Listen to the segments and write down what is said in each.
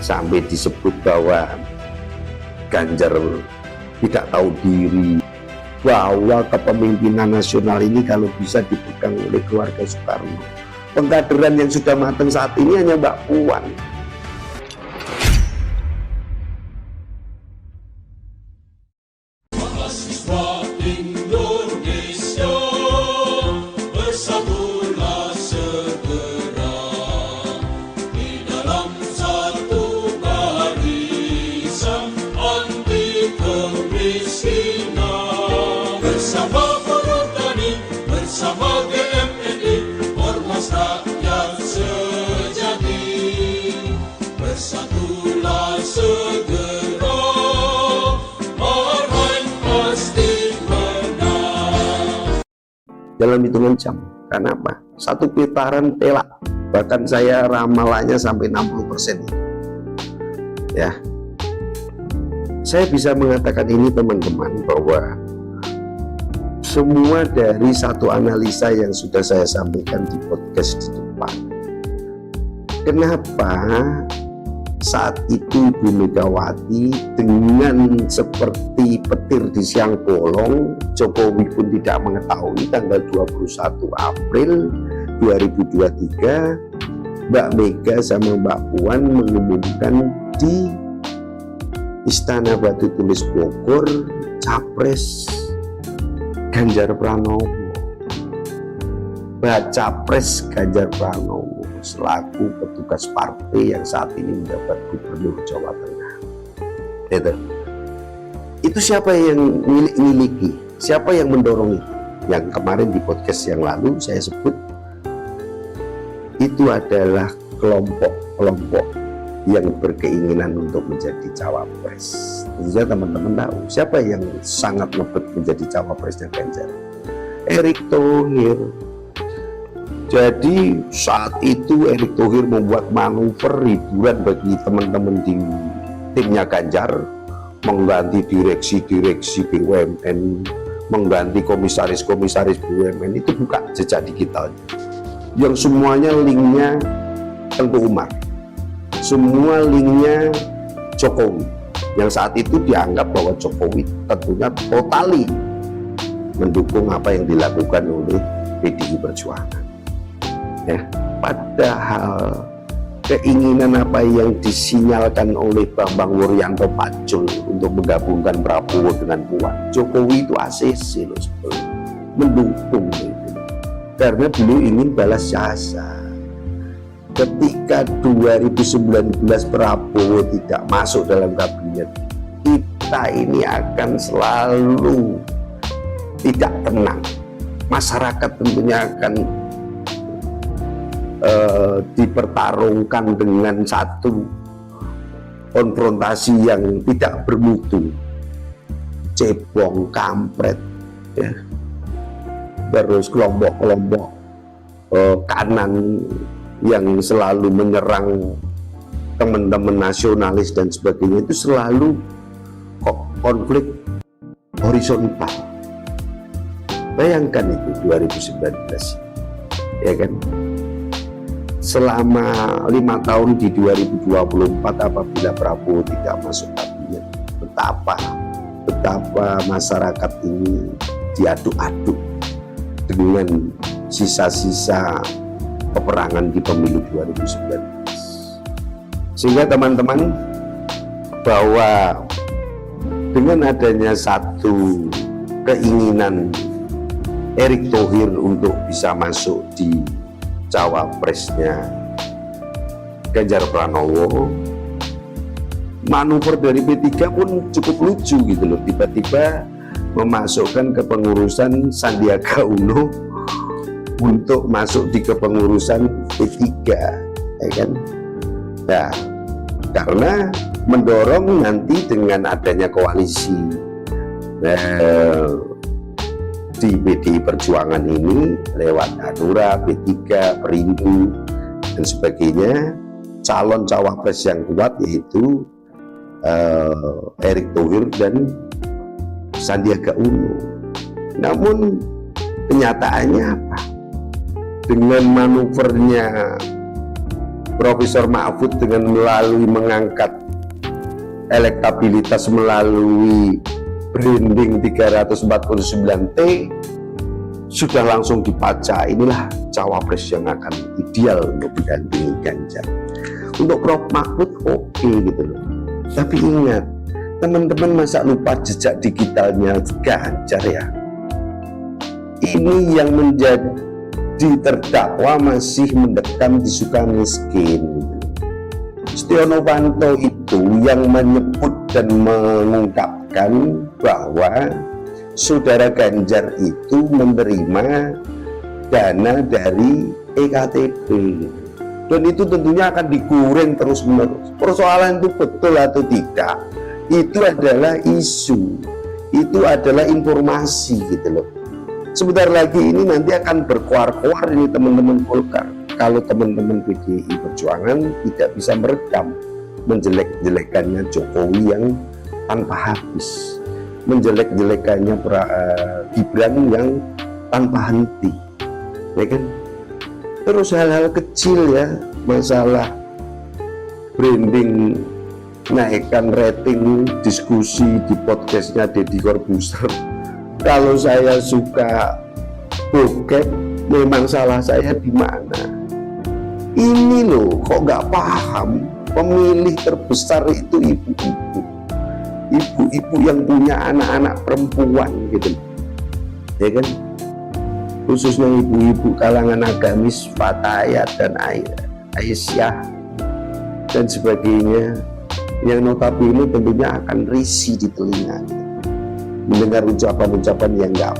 sampai disebut bahwa Ganjar tidak tahu diri, bahwa kepemimpinan nasional ini kalau bisa dipegang oleh keluarga Soekarno. Pengkaderan yang sudah matang saat ini hanya Mbak Puan. Mahasiswa Indonesia, bersatulah segera di dalam satu barisan anti kemiskinan. Bersama buruh tani, bersama GMNI, ormas rakyat sejati, bersatulah segera. Dalam hitungan jam. Karena apa? Satu putaran telak. Bahkan saya ramalannya sampai 60%. Ya. Saya bisa mengatakan ini teman-teman, bahwa semua dari satu analisa yang sudah saya sampaikan di podcast di depan. Kenapa saat itu Ibu Megawati dengan seperti petir di siang bolong, Jokowi pun tidak mengetahui tanggal 21 April 2023 Mbak Mega sama Mbak Puan mengumumkan di Istana Batu Tulis Bogor Capres Ganjar Pranowo. Baca pres Ganjar Pranowo selaku petugas partai yang saat ini menjabat Gubernur Jawa Tengah. Itu siapa yang miliki? Siapa yang mendorong itu? Yang kemarin di podcast yang lalu saya sebut, itu adalah kelompok-kelompok yang berkeinginan untuk menjadi cawapres. Tentunya teman-teman tahu siapa yang sangat ngebet menjadi cawapresnya Ganjar. Erick Thohir. Jadi saat itu Erick Thohir membuat manuver hiburan bagi teman-teman di timnya Ganjar, mengganti direksi-direksi BUMN, mengganti komisaris-komisaris BUMN. Itu buka jejak digitalnya, yang semuanya linknya Tengku Umar, semua linknya Jokowi, yang saat itu dianggap bahwa Jokowi tentunya totali mendukung apa yang dilakukan oleh PDI Perjuangan. Ya, padahal keinginan apa yang disinyalkan oleh Bambang Wuryanto Pacul untuk menggabungkan Prabowo dengan Puan, Jokowi itu ACC loh, mendukung itu, karena beliau ingin balas jasa. Ketika 2019 Prabowo tidak masuk dalam kabinet, kita ini akan selalu tidak tenang. Masyarakat tentunya akan dipertarungkan dengan satu konfrontasi yang tidak bermutu, cebong, kampret, ya. Terus kelompok-kelompok kanan yang selalu menyerang teman-teman nasionalis dan sebagainya, itu selalu konflik horizontal. Bayangkan itu 2019, ya kan? Selama 5 tahun di 2024 apabila Prabowo tidak masuk kabinet, betapa masyarakat ini diaduk-aduk dengan sisa-sisa peperangan di pemilu 2019. Sehingga teman-teman, bahwa dengan adanya satu keinginan Erick Thohir untuk bisa masuk di cawapresnya Ganjar Pranowo, manuver dari P3 pun cukup lucu gitu loh. Tiba-tiba memasukkan kepengurusan Sandiaga Uno untuk masuk di kepengurusan P3, ya kan? Nah, karena mendorong nanti dengan adanya koalisi di PDI Perjuangan ini lewat Hanura, P3, Perindo dan sebagainya, calon cawapres yang kuat yaitu Erick Thohir dan Sandiaga Uno. Namun kenyataannya apa? Dengan manuvernya Profesor Mahfud dengan melalui mengangkat elektabilitas melalui branding 349T sudah langsung dibaca, inilah cawapres yang akan ideal untuk mendampingi Ganjar. Untuk Prof Mahfud oke gitu loh. Tapi ingat, teman-teman masa lupa jejak digitalnya Ganjar ya. Ini yang menjadi terdakwa masih mendekam di Sukamiskin. Setia Novanto itu yang menyebut dan mengungkapkan bahwa saudara Ganjar itu menerima dana dari EKTP, dan itu tentunya akan digoreng terus-menerus. Persoalan itu betul atau tidak, itu adalah isu, itu adalah informasi gitu loh. Sebentar lagi ini nanti akan berkuar-kuar ini teman-teman Golkar kalau teman-teman PDI Perjuangan tidak bisa meredam menjelek-jelekannya Jokowi yang tanpa habis, menjelek-jelekannya Gibran yang tanpa henti, ya kan? Terus hal-hal kecil ya, masalah branding, naikkan rating diskusi di podcastnya Deddy Corbuzier. Kalau saya suka bokep, memang salah saya di mana? Ini loh, kok nggak paham? Pemilih terbesar itu ibu-ibu, ibu-ibu yang punya anak-anak perempuan gitu, ya kan? Khususnya ibu-ibu kalangan agamis, Fatayat dan Aisyah dan sebagainya, yang notabene tentunya akan risih di telinga mendengar ucapan-ucapan yang nggak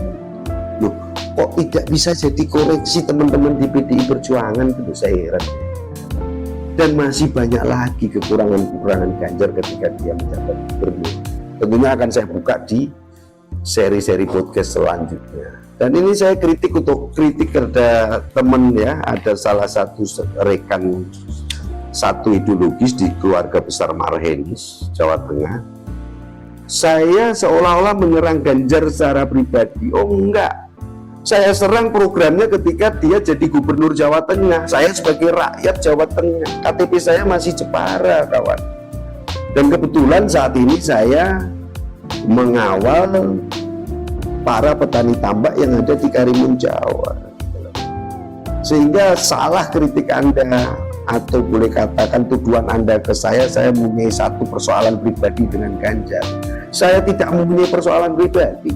loh, kok tidak bisa jadi koreksi teman-teman di PDI Perjuangan, itu saya heran. Dan masih banyak lagi kekurangan-kekurangan Ganjar ketika dia menjabat gubernur. Tentunya akan saya buka di seri-seri podcast selanjutnya. Dan ini saya kritik ada teman ya, ada salah satu rekan satu ideologis di keluarga besar Marhenis, Jawa Tengah. Saya seolah-olah menyerang Ganjar secara pribadi. Oh enggak, saya serang programnya ketika dia jadi gubernur Jawa Tengah. Saya sebagai rakyat Jawa Tengah, KTP saya masih Jepara kawan. Dan kebetulan saat ini saya mengawal para petani tambak yang ada di Karimun Jawa. Sehingga salah kritik Anda, atau boleh katakan tuduhan Anda ke saya mempunyai satu persoalan pribadi dengan Ganjar. Saya tidak mempunyai persoalan pribadi.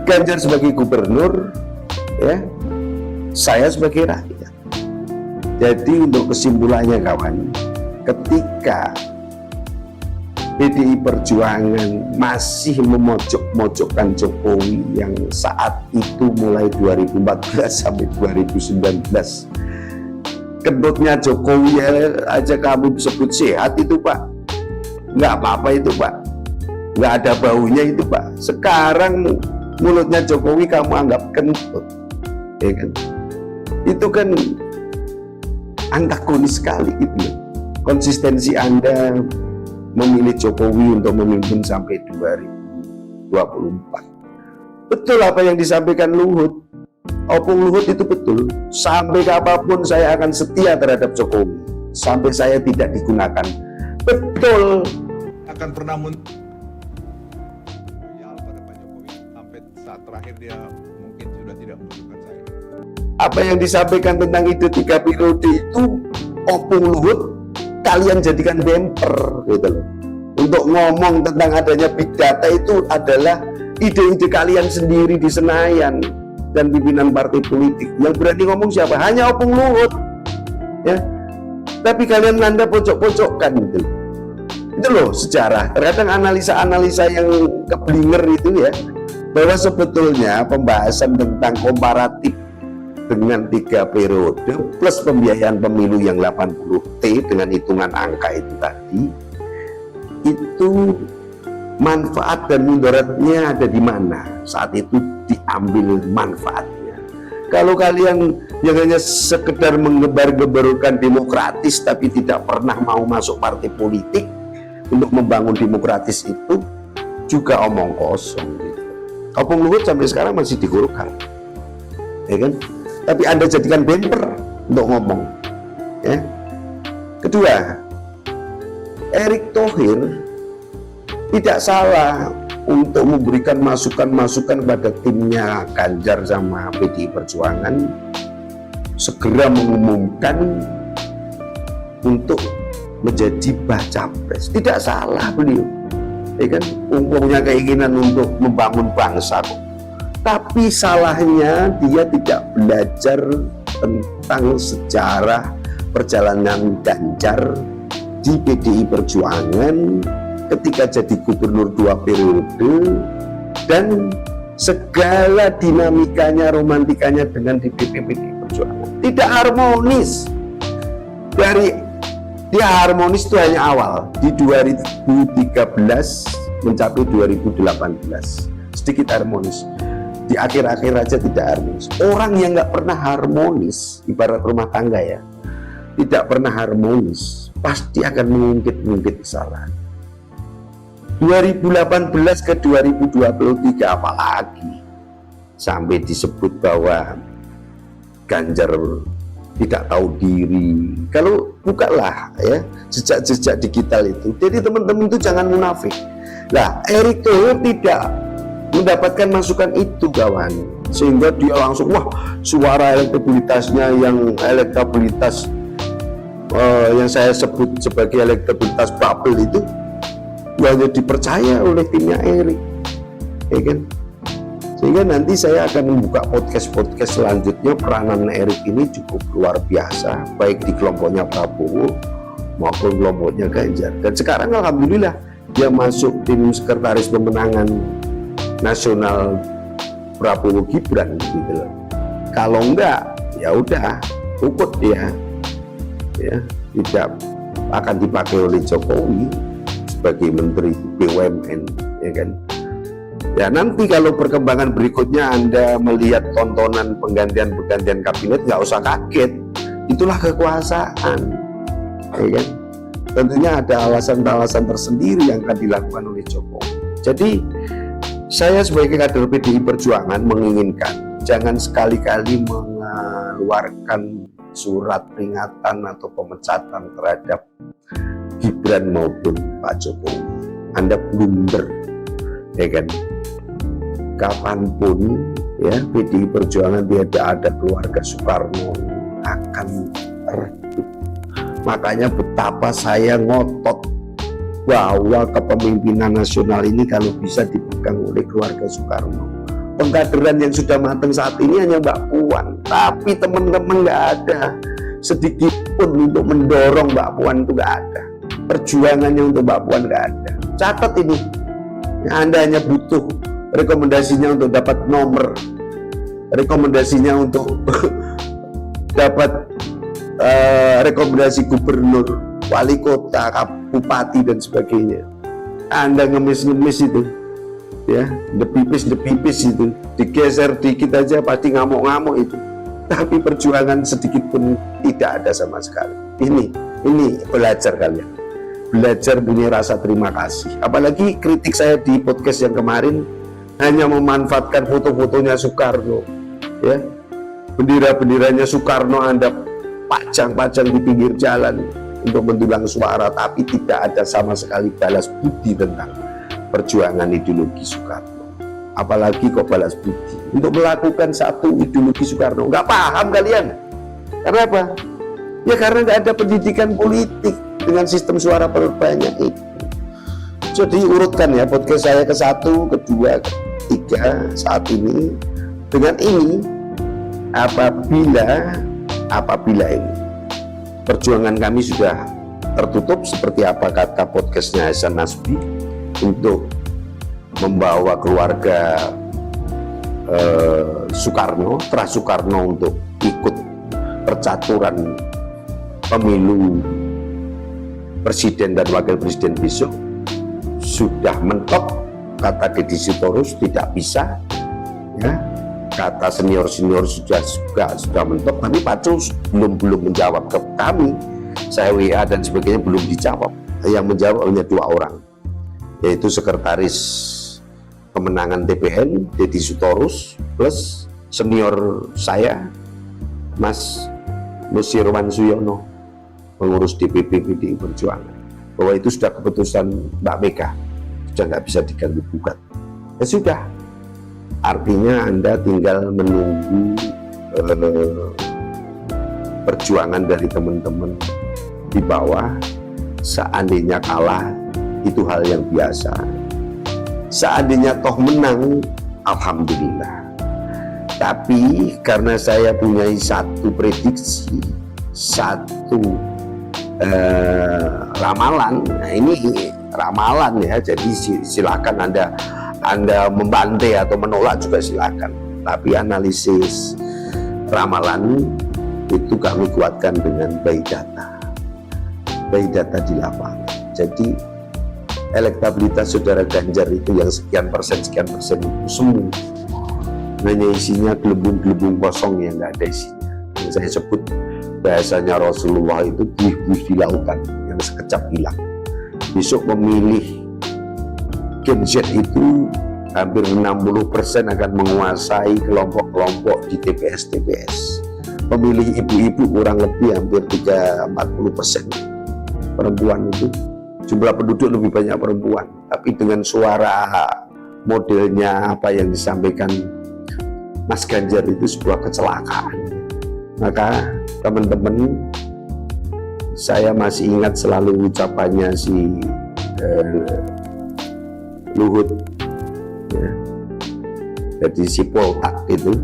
Ganjar sebagai gubernur, ya, saya sebagai rakyat. Jadi untuk kesimpulannya kawan, ketika PDI Perjuangan masih memojok-mojokkan Jokowi yang saat itu mulai 2014 sampai 2019, kentutnya Jokowi aja kamu sebut sehat itu Pak, nggak apa-apa itu Pak, nggak ada baunya itu Pak. Sekarang mulutnya Jokowi kamu anggap kentut, ya kan? Itu kan antagonis sekali gitu. Konsistensi Anda memilih Jokowi untuk memimpin sampai 2024. Betul apa yang disampaikan Luhut. Opung Luhut itu betul. Sampai kapanpun saya akan setia terhadap Jokowi, sampai saya tidak digunakan. Betul. Akan pernah pada Pak Jokowi sampai saat terakhir dia mungkin sudah tidak membutuhkan saya. Apa yang disampaikan tentang ide 3 periode itu Opung Luhut kalian jadikan bumper gitu loh. Untuk ngomong tentang adanya big data itu adalah ide-ide kalian sendiri di Senayan dan pimpinan partai politik. Yang berani ngomong siapa? Hanya Opung Luhut, ya. Tapi kalian Anda pojok-pojokkan gitu. Itu loh sejarah. Terkadang analisa-analisa yang keblinger itu ya, bahwa sebetulnya pembahasan tentang komparatif dengan 3 periode plus pembiayaan pemilu yang 80T dengan hitungan angka itu tadi, itu manfaat dan mudaratnya ada di mana? Saat itu diambil manfaatnya. Kalau kalian yang hanya sekedar mengebar-gebarkan demokratis tapi tidak pernah mau masuk partai politik untuk membangun demokratis, itu juga omong kosong gitu. Opung Luhut sampai sekarang masih digolkan, ya kan? Tapi Anda jadikan bumper untuk ngomong, ya. Kedua, Erick Thohir tidak salah untuk memberikan masukan-masukan kepada timnya Ganjar sama PDI Perjuangan segera mengumumkan untuk menjadi baca pres. Tidak salah beliau, ya kan, punya keinginan untuk membangun bangsa kok. Tapi salahnya dia tidak belajar tentang sejarah perjalanan Ganjar di PDI Perjuangan ketika jadi gubernur 2 periode dan segala dinamikanya, romantikanya dengan DPP PDI Perjuangan. Tidak harmonis. Dia harmonis itu hanya awal di 2013 mencapai 2018 sedikit harmonis. Di akhir-akhir aja tidak harmonis. Orang yang nggak pernah harmonis, ibarat rumah tangga ya, tidak pernah harmonis, pasti akan mengungkit kesalahan. 2018 ke 2023 apalagi sampai disebut bahwa Ganjar tidak tahu diri. Kalau bukalah ya jejak-jejak digital itu, jadi teman-teman itu jangan munafik. Nah, Erick Thohir tidak mendapatkan masukan itu kawan, sehingga dia langsung wah suara elektabilitasnya yang elektabilitas yang saya sebut sebagai elektabilitas bubble itu hanya dipercaya oleh timnya Erick, ya kan? Sehingga nanti saya akan membuka podcast selanjutnya. Peranan Erick ini cukup luar biasa, baik di kelompoknya Prabowo maupun kelompoknya Ganjar. Dan sekarang alhamdulillah dia masuk tim sekretaris pemenangan nasional Prabowo Gibran gitu loh. Kalau enggak ya udah ukut dia, ya tidak akan dipakai oleh Jokowi sebagai menteri BUMN, ya kan. Ya nanti kalau perkembangan berikutnya Anda melihat tontonan penggantian kabinet, nggak usah kaget, itulah kekuasaan, ya kan. Tentunya ada alasan-alasan tersendiri yang akan dilakukan oleh Jokowi. Jadi saya sebagai kader PDI Perjuangan menginginkan jangan sekali-kali mengeluarkan surat peringatan atau pemecatan terhadap Gibran maupun Pak Jokowi. Anda blunder, ya kan. Kapanpun ya PDI Perjuangan tidak ada keluarga Soekarno akan redup. Makanya betapa saya ngotot bahwa kepemimpinan nasional ini kalau bisa dipegang oleh keluarga Soekarno. Pengkaderan yang sudah matang saat ini hanya Mbak Puan, tapi teman-teman nggak ada sedikit pun untuk mendorong Mbak Puan, itu nggak ada. Perjuangannya untuk Mbak Puan nggak ada. Catat ini, Anda hanya butuh rekomendasinya untuk dapat nomor, rekomendasinya untuk dapat rekomendasi gubernur, wali kota, bupati dan sebagainya. Anda ngemis-ngemis itu, ya, depipis itu, digeser dikit aja pasti ngamuk-ngamuk itu. Tapi perjuangan sedikit pun tidak ada sama sekali. Ini belajar kalian, belajar punya rasa terima kasih. Apalagi kritik saya di podcast yang kemarin hanya memanfaatkan foto-fotonya Soekarno, ya, bendera-benderanya Soekarno Anda pajang-pajang di pinggir jalan untuk mendulang suara, tapi tidak ada sama sekali balas budi tentang perjuangan ideologi Soekarno. Apalagi kok balas budi untuk melakukan satu ideologi Soekarno. Nggak paham kalian. Karena apa? Ya karena nggak ada pendidikan politik dengan sistem suara terbanyak itu. Jadi urutkan ya podcast saya ke 1, ke 2, ke 3 saat ini. Dengan ini apabila ini perjuangan kami sudah tertutup seperti apa kata podcastnya Hasan Nasbi untuk membawa keluarga Soekarno, Terah Soekarno untuk ikut percaturan pemilu presiden dan wakil presiden besok sudah mentok, kata Deddy Sitorus tidak bisa, ya, kata senior sudah mentok, tapi Pak Cul belum menjawab ke kami. Saya WA dan sebagainya belum dijawab. Yang menjawab hanya 2 orang, yaitu sekretaris pemenangan TPN Deddy Sitorus plus senior saya Mas Nusirwan Suyono. pengurus DPP PDI Perjuangan bahwa itu sudah keputusan Mbak Mega, sudah nggak bisa diganggu gugat. Ya sudah, artinya Anda tinggal menunggu perjuangan dari teman-teman di bawah. Seandainya kalah, itu hal yang biasa. Seandainya toh menang, alhamdulillah. Tapi karena saya punya satu prediksi, satu ramalan, nah ini ramalan ya, jadi silakan Anda membantai atau menolak juga silakan. Tapi analisis ramalan itu kami kuatkan dengan by data di lapangan. Jadi elektabilitas saudara Ganjar itu yang sekian persen itu semua hanya isinya gelembung-gelembung kosong yang nggak ada isinya. Yang saya sebut bahasanya Rasulullah itu buih-buih di lautan yang sekejap hilang. Besok pemilih Gen Z itu hampir 60% akan menguasai kelompok-kelompok di TPS. Pemilih ibu-ibu kurang lebih hampir 40%. Perempuan itu jumlah penduduk lebih banyak perempuan, tapi dengan suara modelnya apa yang disampaikan Mas Ganjar itu sebuah kecelakaan. Maka teman-teman, saya masih ingat selalu ucapannya si Luhut ya. Jadi si Poltak itu,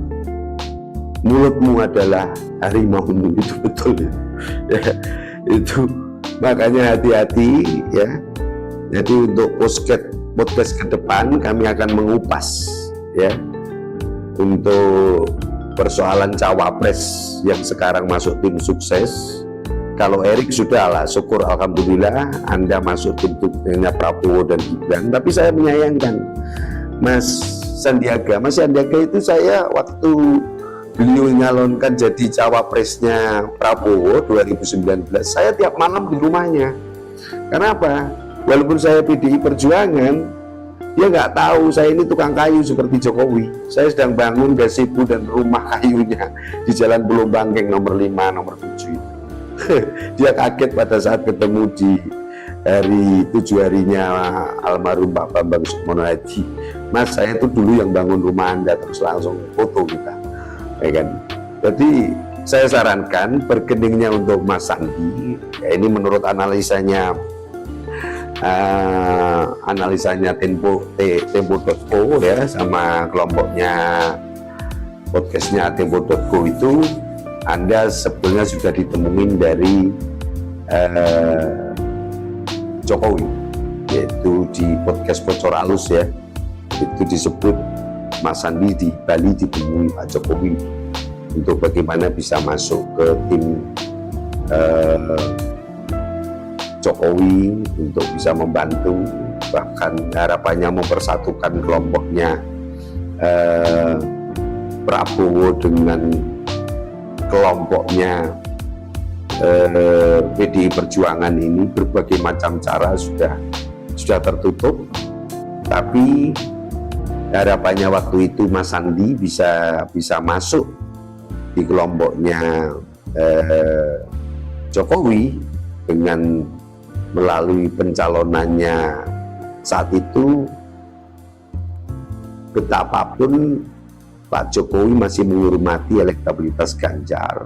mulutmu adalah harimaumu, itu betul ya. Itu makanya hati-hati ya. Jadi untuk podcast ke depan kami akan mengupas ya untuk persoalan cawapres yang sekarang masuk tim sukses. Kalau Erik sudah lah, syukur alhamdulillah Anda masuk tim suksesnya Prabowo dan Gibran. Tapi saya menyayangkan Mas Sandiaga itu saya waktu beliau nyalonkan jadi cawapresnya Prabowo 2019, saya tiap malam di rumahnya. Kenapa? Walaupun saya PDI Perjuangan, dia nggak tahu saya ini tukang kayu seperti Jokowi. Saya sedang bangun gazebo dan rumah kayunya di Jalan Pulau Bangkeng nomor 5, nomor 7 itu. Dia kaget pada saat ketemu di hari 7 harinya almarhum Pak Bambang Sukmono Hadi. Mas, saya itu dulu yang bangun rumah Anda, terus langsung foto kita. Ya kan? Jadi saya sarankan berkeningnya untuk Mas Sandi ya, ini menurut analisanya Tempo.co ya, sama kelompoknya podcastnya Tempo.co itu Anda sebetulnya sudah ditemuin dari Jokowi, yaitu di podcast Bocor Alus ya, itu disebut Mas Sandi di Bali ditemui Pak Jokowi untuk bagaimana bisa masuk ke tim Jokowi untuk bisa membantu, bahkan harapannya mempersatukan kelompoknya Prabowo dengan kelompoknya PDI Perjuangan ini. Berbagai macam cara sudah tertutup, tapi harapannya waktu itu Mas Sandi bisa masuk di kelompoknya Jokowi dengan melalui pencalonannya saat itu. Betapapun Pak Jokowi masih menghormati elektabilitas Ganjar,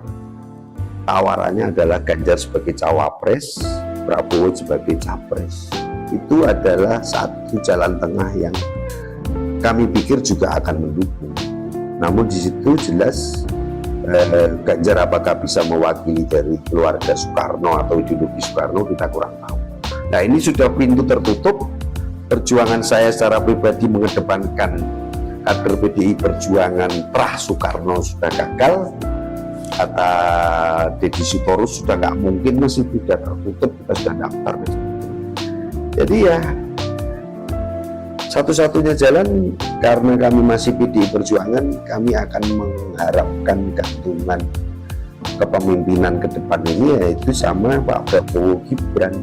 tawarannya adalah Ganjar sebagai cawapres, Prabowo sebagai capres. Itu adalah satu jalan tengah yang kami pikir juga akan mendukung. Namun di situ jelas Ganjar apakah bisa mewakili dari keluarga Soekarno atau ideologi Soekarno, kita kurang tahu. Nah, ini sudah pintu tertutup. Perjuangan saya secara pribadi mengedepankan kader PDI Perjuangan pra Soekarno sudah gagal. Kata Deddy Sitorus sudah nggak mungkin, masih tidak tertutup, kita sudah daftar. Jadi ya satu-satunya jalan, karena kami masih PDI Perjuangan, kami akan mengharapkan gantungan kepemimpinan ke depan ini yaitu sama Pak Prabowo Gibran.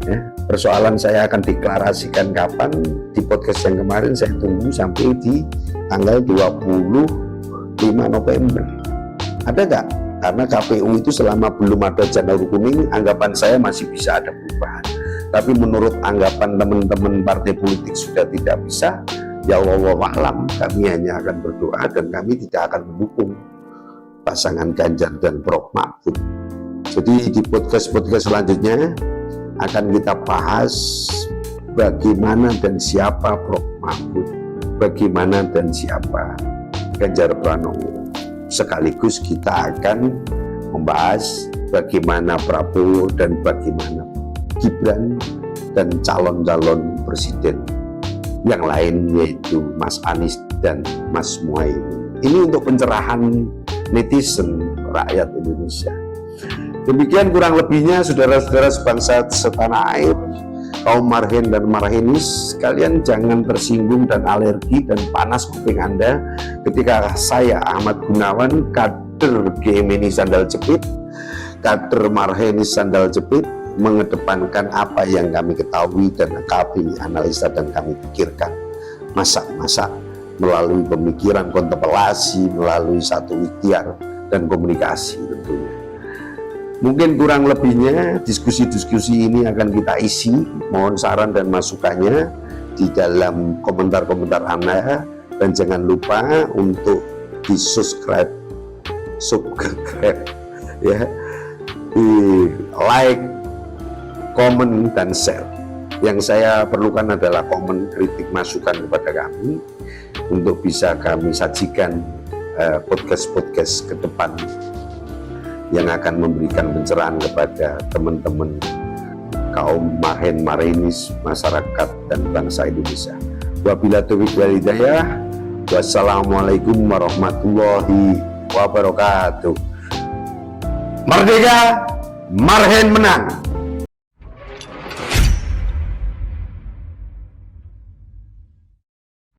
Ya, persoalan saya akan deklarasikan kapan di podcast yang kemarin, saya tunggu sampai di tanggal 25 November. Ada nggak Karena KPU itu selama belum ada janur kuning, anggapan saya masih bisa ada perubahan. Tapi menurut anggapan teman-teman partai politik sudah tidak bisa, ya wallahu a'lam, kami hanya akan berdoa dan kami tidak akan mendukung pasangan Ganjar dan Prof Mahfud. Jadi di podcast-podcast selanjutnya akan kita bahas bagaimana dan siapa Prof Mahfud, bagaimana dan siapa Ganjar Pranowo. Sekaligus kita akan membahas bagaimana Prabowo dan bagaimana Gibran dan calon-calon presiden yang lain, yaitu Mas Anies dan Mas Muhaimin. Ini untuk pencerahan netizen rakyat Indonesia. Demikian kurang lebihnya saudara-saudara sebangsa setanah air, kaum marhen dan marhenis, kalian jangan tersinggung dan alergi dan panas kuping Anda ketika saya Ahmad Gunawan, kader GMNI Sandal Jepit, kader marhenis Sandal Jepit, mengedepankan apa yang kami ketahui dan kami analisa dan kami pikirkan masa-masa melalui pemikiran, kontemplasi, melalui satu ikhtiar dan komunikasi tentunya. Mungkin kurang lebihnya diskusi-diskusi ini akan kita isi. Mohon saran dan masukannya di dalam komentar-komentar Anda, dan jangan lupa untuk di subscribe ya, di like, komen dan share. Yang saya perlukan adalah komen, kritik, masukan kepada kami untuk bisa kami sajikan podcast-podcast ke depan yang akan memberikan pencerahan kepada teman-teman kaum marhen marhenis, masyarakat dan bangsa Indonesia. Wabillahi taufiq wal hidayah. Wassalamualaikum warahmatullahi wabarakatuh. Merdeka, marhen menang.